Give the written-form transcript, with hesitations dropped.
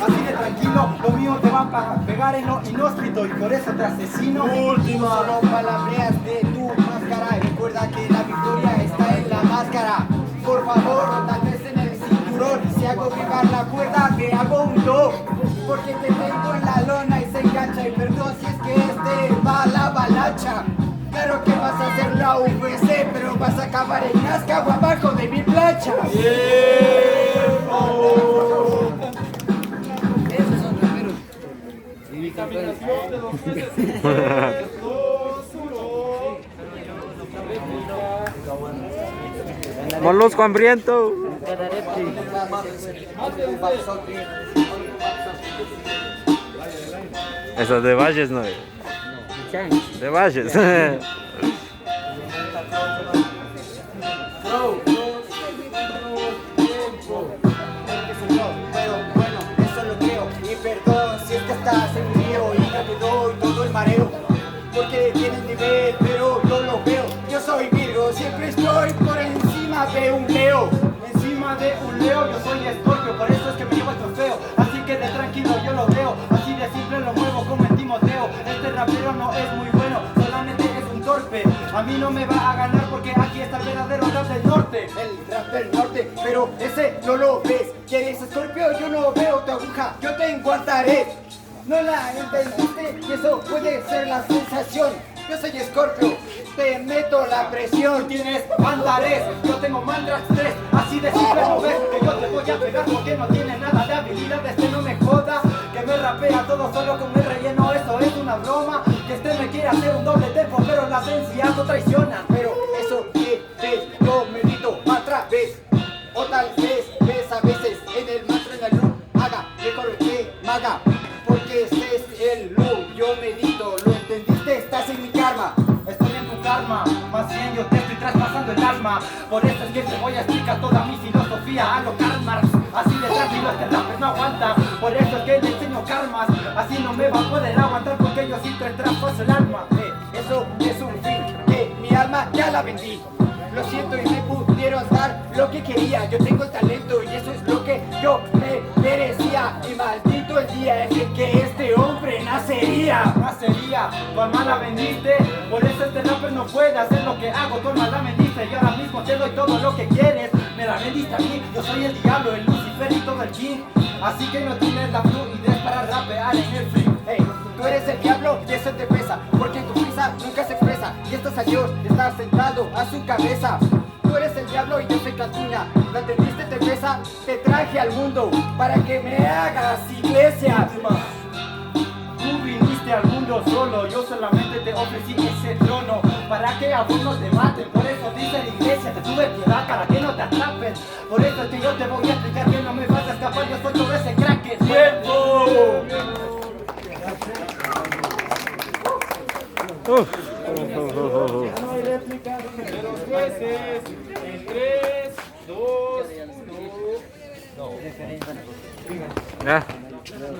así de tranquilo, lo mío te va a pegar en lo inhóspito y por eso te asesino. Última. Solo palabreas de tu máscara. Recuerda que la victoria está en la máscara. Por favor, tal vez en el cinturón. Si hago vibrar la cuerda, te hago un do. Porque te tengo en la lona y se engancha. Y perdón si es que va a la avalancha. Claro que vas a hacer la UFC, pero vas a acabar en Nazca o abajo de mi plancha. Esos son raperos. Contaminación de los peces. Molusco hambriento. Eso de Valles, ¿no? De Valles. Bueno, eso lo creo. Y perdón si es que estás en un lío y ya te doy todo el mareo. Porque tienes nivel, pero yo lo veo. Yo soy Virgo, siempre estoy por encima de un Leo. Encima de un Leo, yo soy Escorpio, por eso es que me llevo el trofeo. Así que de tranquilo yo lo veo, así de simple lo muevo como en Timoteo. Este rapero no es muy bueno, solamente es un torpe. A mí no me va a ganar porque aquí está el verdadero rap del norte. El rap del norte, pero ese no lo ves. ¿Quieres Escorpio? Yo no veo tu aguja, yo te enguantaré. No la entendiste y eso puede ser la sensación. Yo soy Escorpio, te meto la presión. Tienes Antares, yo tengo Mandrax 3. Así de simple no ves que yo te voy a pegar porque no tiene nada de habilidades. Que no me joda, que me rapea todo solo con el relleno. Eso es una broma, que este me quiere hacer un doble tempo, pero las encías no traicionan. Pero eso que ves, yo medito otra vez. O tal vez ves a veces en el mantra en el loop. Haga mejor que maga, porque este es el loop. Yo medito, ¿lo entendiste? Estás en mi karma. Estoy en tu karma, más bien yo te estoy traspasando el alma. Por eso es que te voy a explicar toda mi filosofía a lo Karl Marx. Así de tranquilo este rapper no aguanta. Por eso es que le enseño karmas. Así no me va a poder aguantar porque yo sí te traspaso el alma. Eso es un fin, que mi alma ya la vendí. Lo siento y me pudieron dar lo que quería. Yo tengo el talento y eso es lo que yo me merecía. Y maldito el día en el que este hombre nacería. Nacería, tu alma la vendiste. Por eso este rapper no puede hacer lo que hago. Tu alma la vendiste y ahora mismo te doy todo lo que quieres. Me la vendiste a mí, yo soy el diablo, el Lucifer y todo el king. Así que no tienes la fluidez para rapear en el free. Hey, tú eres el diablo y eso te pesa, porque tu prisa nunca se expresa. Y estás a Dios, estás sentado a su cabeza. Tú eres el diablo y yo soy Cancuna. ¿La entendiste? Te pesa, te traje al mundo para que me hagas iglesia. Tú viniste al mundo solo, yo solamente te ofrecí ese trono para que a vos no te maten. Por eso dice la iglesia, te tuve piedad para que no te atrapen. Por eso es que yo te voy a explicar que no me vas a escapar, yo soy todo ese crack. ¡Tiempo! Ya no hay réplica de los jueces. En 3, 2, 1. Ya. No.